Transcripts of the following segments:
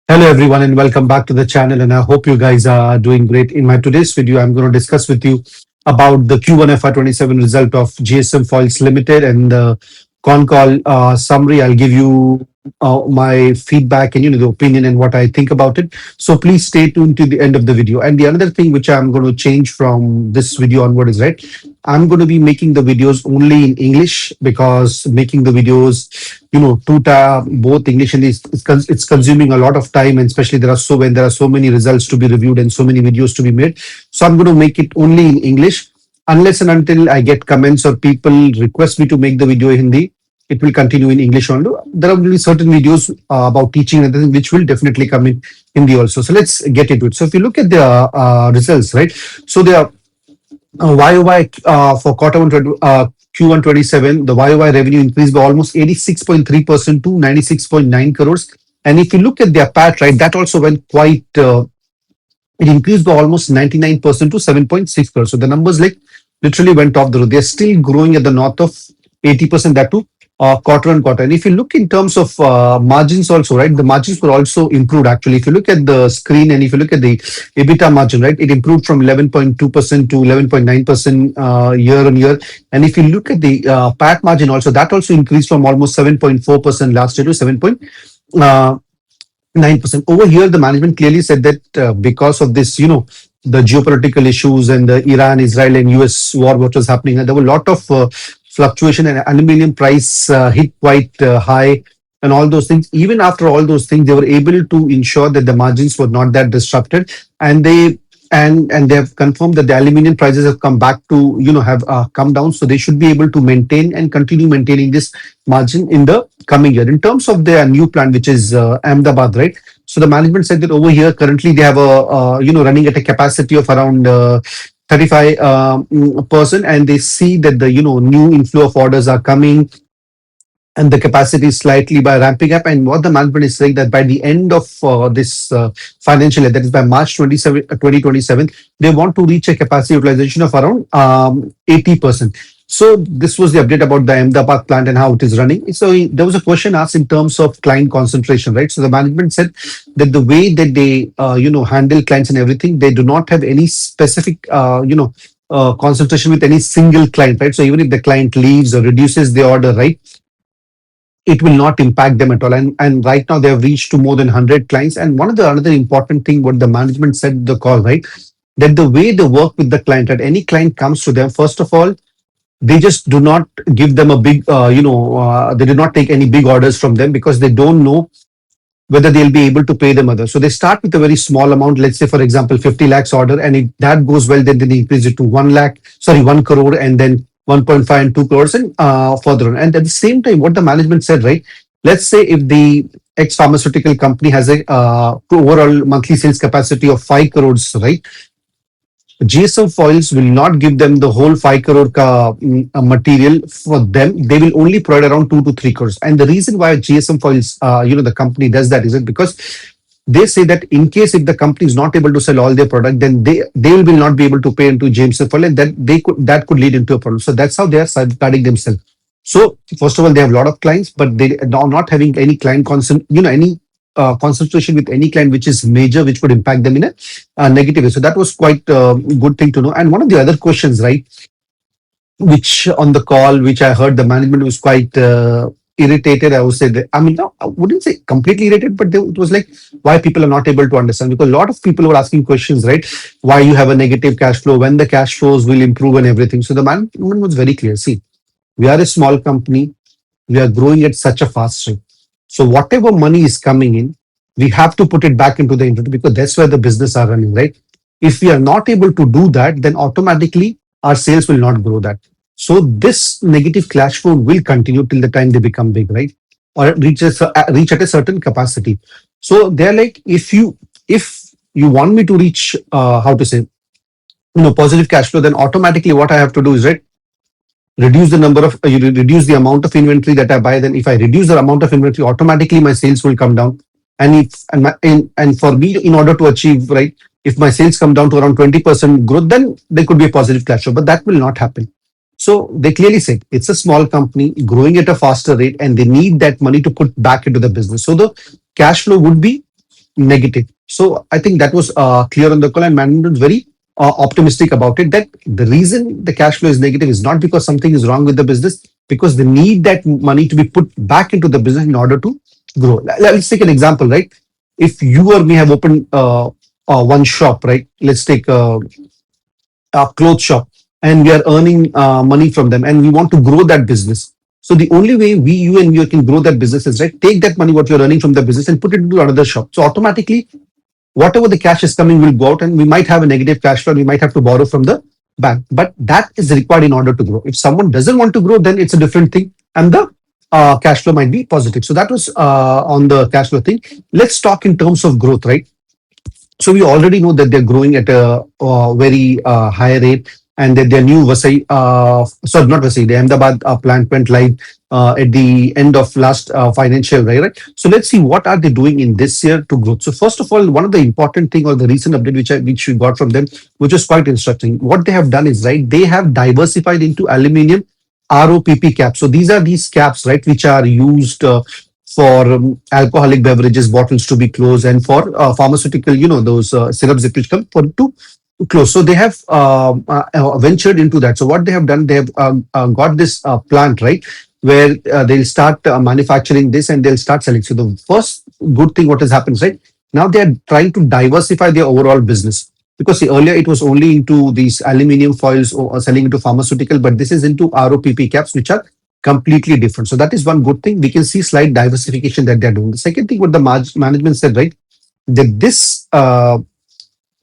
Hello everyone and welcome back to the channel, and I hope you guys are doing great. In my today's video, I'm going to discuss with you about the Q1 FY27 result of GSM FOILS Ltd and the con call summary. I'll give you my feedback and the opinion and what I think about it. So please stay tuned to the end of the video. And the another thing which I'm going to change from this video onward is I'm going to be making the videos only in English, because making the videos both English and it's consuming a lot of time, and especially when there are so many results to be reviewed and so many videos to be made. So I'm going to make it only in English unless and until I get comments or people request me to make the video in Hindi. It will continue in English only. There will be certain videos about teaching and everything which will definitely come in Hindi also. So let's get into it. So if you look at the results, right? So they are YOY for quarter one Q1 27, the YOY revenue increased by almost 86.3% to 96.9 crores. And if you look at their PAT, right, that also went quite, it increased by almost 99% to 7.6 crores. So the numbers literally went off the roof. They're still growing at the north of 80%, that too quarter on quarter. And if you look in terms of margins also, right, the margins were also improved actually. If you look at the screen and if you look at the EBITDA margin, right, it improved from 11.2% to 11.9% year on year. And if you look at the PAT margin also, that also increased from almost 7.4% last year to 7.9%. Over here, the management clearly said that because of this, the geopolitical issues and the Iran, Israel, and US war, what was happening, and there were a lot of fluctuation, and aluminium price hit quite high, and all those things. Even after all those things, they were able to ensure that the margins were not that disrupted, and they have confirmed that the aluminium prices have come back to have come down, so they should be able to maintain and continue maintaining this margin in the coming year. In terms of their new plant, which is Ahmedabad, right? So the management said that over here currently they have a running at a capacity of around 35%, and they see that the new inflow of orders are coming, and the capacity is slightly by ramping up. And what the management is saying that by the end of this financial year, that is by March 2027, they want to reach a capacity utilization of around 80%. So this was the update about the Ahmedabad plant and how it is running. So there was a question asked in terms of client concentration, right? So the management said that the way that they handle clients and everything, they do not have any specific concentration with any single client, right? So even if the client leaves or reduces the order, right, it will not impact them at all. And right now they have reached to more than 100 clients. And one of the another important thing what the management said the call, right, that the way they work with the client, that any client comes to them, first of all, they just do not give them a big, they do not take any big orders from them, because they don't know whether they'll be able to pay them others. So they start with a very small amount, let's say, for example, 50 lakhs order, and if that goes well, then they increase it to 1 crore, and then 1.5 and 2 crores, and further on. And at the same time, what the management said, right, let's say if the X pharmaceutical company has a overall monthly sales capacity of 5 crores, right, GSM Foils will not give them the whole 5 crore material for them. They will only provide around 2 to 3 crores. And the reason why GSM Foils, the company does that is it because they say that in case if the company is not able to sell all their product, then they will not be able to pay into GSM Foil, and that could lead into a problem. So that's how they are safeguarding themselves. So first of all, they have a lot of clients, but they are not having any client concentration with any client which is major, which would impact them in a negative way. So that was quite a good thing to know. And one of the other questions, right, which on the call, which I heard the management was quite irritated. I would say that, I mean, no, I wouldn't say completely irritated, but it was like why people are not able to understand, because a lot of people were asking questions, right? Why you have a negative cash flow, when the cash flows will improve and everything. So the management was very clear. See, we are a small company. We are growing at such a fast rate. So whatever money is coming in, we have to put it back into the inventory, because that's where the business are running, right? If we are not able to do that, then automatically our sales will not grow that. So this negative cash flow will continue till the time they become big, right? Or reach at a certain capacity. So they're like, if you want me to reach positive cash flow, then automatically what I have to do is, right, reduce the amount of inventory that I buy. Then if I reduce the amount of inventory, automatically my sales will come down. And for me, in order to achieve, right, if my sales come down to around 20% growth, then there could be a positive cash flow, but that will not happen. So they clearly said it's a small company growing at a faster rate, and they need that money to put back into the business. So the cash flow would be negative. So I think that was clear on the call, and management was very optimistic about it. That the reason the cash flow is negative is not because something is wrong with the business, because they need that money to be put back into the business in order to grow. Let's take an example, right? If you or me have opened one shop, right? Let's take a clothes shop, and we are earning money from them, and we want to grow that business. So the only way you and you can grow that business is, right, take that money what you're earning from the business and put it into another shop. So automatically, whatever the cash is coming will go out, and we might have a negative cash flow. We might have to borrow from the bank, but that is required in order to grow. If someone doesn't want to grow, then it's a different thing, and the cash flow might be positive. So that was on the cash flow thing. Let's talk in terms of growth, right? So we already know that they're growing at a very high rate, and that their new Vasai, sorry, not Vasai, the Ahmedabad plant went live at the end of last financial year, right? So let's see what are they doing in this year to growth. So first of all, one of the important thing or the recent update which we got from them, which was quite instructing, what they have done is, right, they have diversified into aluminium ROPP caps. So these are these caps, right, which are used for alcoholic beverages bottles to be closed, and for pharmaceutical, those syrups which come for to close. So they have ventured into that. So what they have done, they have got this plant, right, where they'll start manufacturing this and they'll start selling. So the first good thing what has happened, right, now they are trying to diversify their overall business, because see, earlier it was only into these aluminium foils or selling into pharmaceutical, but this is into ROPP caps, which are completely different. So that is one good thing. We can see slight diversification that they're doing. The second thing what the management said, right, that this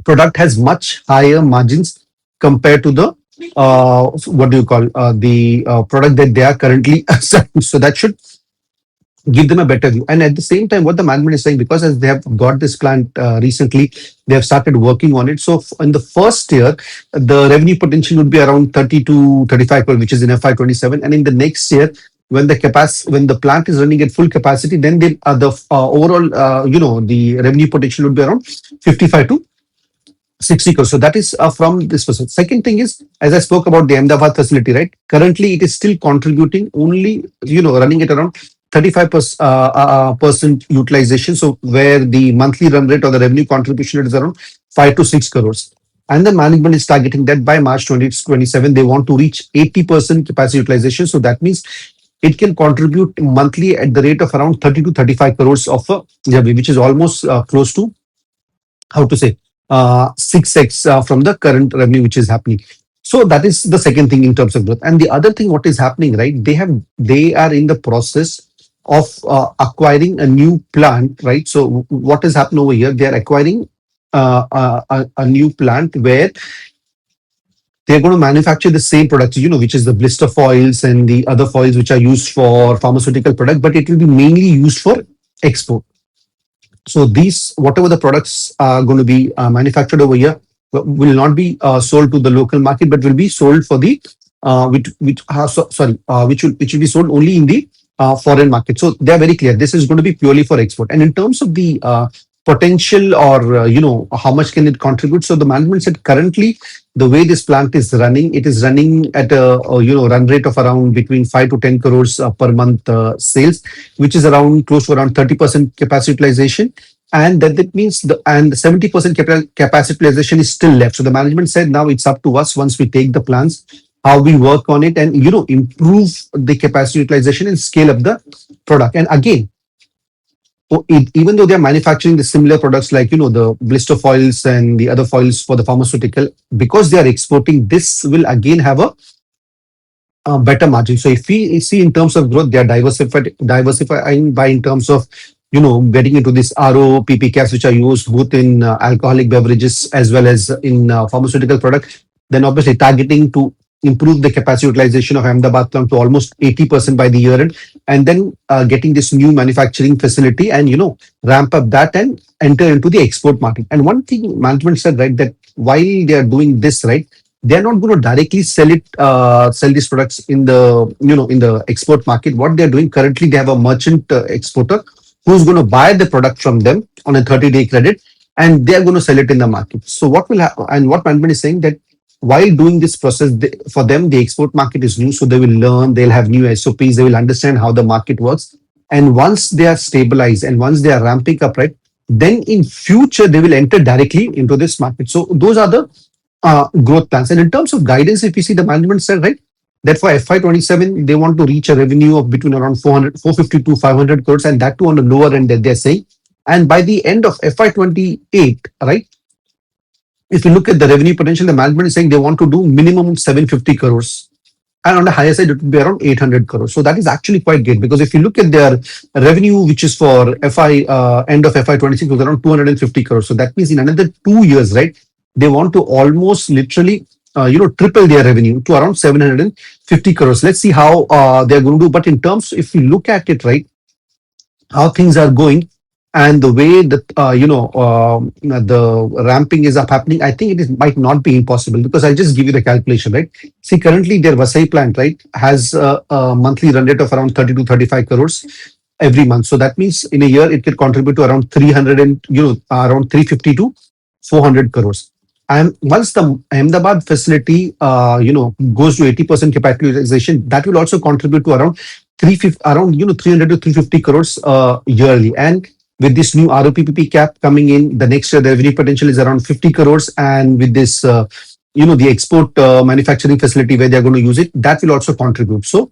product has much higher margins compared to the what do you call the product that they are currently selling. So that should give them a better view. And at the same time, what the management is saying, because as they have got this plant recently, they have started working on it. So in the first year, the revenue potential would be around 30 to 35 crore, which is in FY27. And in the next year, when the plant is running at full capacity, then the overall, the revenue potential would be around 55 to 60 crores. So that is from this person. Second thing is, as I spoke about the Ahmedabad facility, right? Currently, it is still contributing only, running at around 35% utilization. So where the monthly run rate or the revenue contribution is around 5 to 6 crores. And the management is targeting that by March 2027, they want to reach 80% capacity utilization. So that means it can contribute monthly at the rate of around 30 to 35 crores of revenue, which is almost close to, how to say, 6x from the current revenue which is happening. So that is the second thing in terms of growth. And the other thing what is happening, right? They are in the process of acquiring a new plant, right? So what has happened over here? They are acquiring a new plant where they're going to manufacture the same products, which is the blister foils and the other foils which are used for pharmaceutical product, but it will be mainly used for export. So these, whatever the products are going to be manufactured over here, will not be sold to the local market, but will be sold for the which will be sold only in the foreign market. So they are very clear. This is going to be purely for export. And in terms of the potential, or how much can it contribute? So the management said currently the way this plant is running, it is running at a run rate of around between 5 to 10 crores per month sales, which is around close to around 30% capacity utilization. And that means the 70% capacity utilization is still left. So the management said now it's up to us, once we take the plans, how we work on it and improve the capacity utilization and scale up the product. And again, even though they're manufacturing the similar products like the blister foils and the other foils for the pharmaceutical, because they are exporting, this will again have a better margin. So if we see in terms of growth, they are diversifying by in terms of getting into this ROPP caps, which are used both in alcoholic beverages as well as in pharmaceutical product. Then obviously targeting to improve the capacity utilization of Ahmedabad plant to almost 80% by the year end, and then getting this new manufacturing facility and ramp up that and enter into the export market. And one thing management said, right, that while they are doing this, right, they are not going to directly sell these products in the in the export market. What they are doing currently, they have a merchant exporter who's going to buy the product from them on a 30-day credit, and they are going to sell it in the market. So what will happen, and what management is saying, that while doing this process, for them, the export market is new. So they will learn, they'll have new SOPs, they will understand how the market works. And once they are stabilized and once they are ramping up, right, then in future they will enter directly into this market. So those are the growth plans. And in terms of guidance, if you see, the management said, right, that for FY27 they want to reach a revenue of between around 450 to 500 crores, and that too on the lower end that they're saying. And by the end of FY28, right, if you look at the revenue potential, the management is saying they want to do minimum 750 crores. And on the higher side, it would be around 800 crores. So that is actually quite good, because if you look at their revenue, which is for end of FY26, was around 250 crores. So that means in another 2 years, right, they want to almost literally, triple their revenue to around 750 crores. Let's see how they're going to do. But in terms, if you look at it, right, how things are going and the way that the ramping is up happening, I think it is might not be impossible, because I'll just give you the calculation, right? See, currently their Vasai plant, right, has a monthly run rate of around 30 to 35 crores every month. So that means in a year it could contribute to around 300 and around 350 to 400 crores. And once the Ahmedabad facility goes to 80% capacity utilization, that will also contribute to around 300 to 350 crores yearly. And with this new ROPP cap coming in, the next year the revenue potential is around 50 crores. And with this, the export manufacturing facility where they're going to use it, that will also contribute. So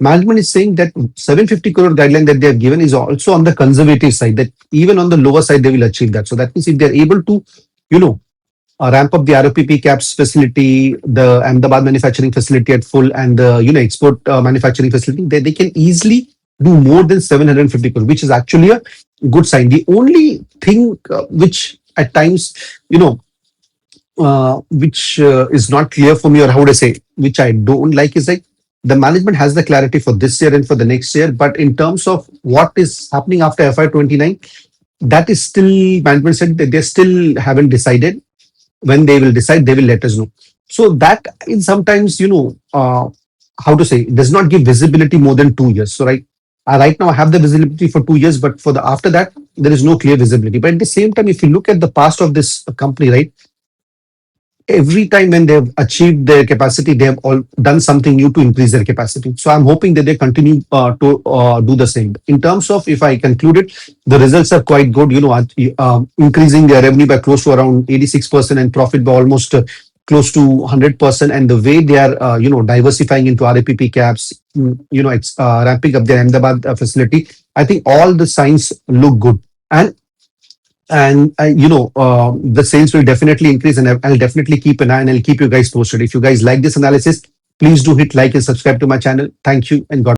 management is saying that 750 crore guideline that they have given is also on the conservative side, that even on the lower side they will achieve that. So that means if they're able to, ramp up the ROPP caps facility, the Ahmedabad manufacturing facility at full, and the export manufacturing facility, they can easily do more than 750 crore, which is actually a good sign. The only thing which at times, which is not clear for me, or how would I say, which I don't like, is like the management has the clarity for this year and for the next year, but in terms of what is happening after FY29, that is still, management said that they still haven't decided. When they will decide, they will let us know. So that is sometimes, how to say, does not give visibility more than 2 years. So right now I have the visibility for 2 years, but for the after that, there is no clear visibility. But at the same time, if you look at the past of this company, right, every time when they've achieved their capacity, they have all done something new to increase their capacity. So I'm hoping that they continue to do the same. In terms of, if I conclude it, the results are quite good. Increasing their revenue by close to around 86% and profit by almost close to 100%. And the way they are, diversifying into ROPP caps, it's ramping up their Ahmedabad facility. I think all the signs look good. And the sales will definitely increase, and I'll definitely keep an eye, and I'll keep you guys posted. If you guys like this analysis, please do hit like and subscribe to my channel. Thank you, and God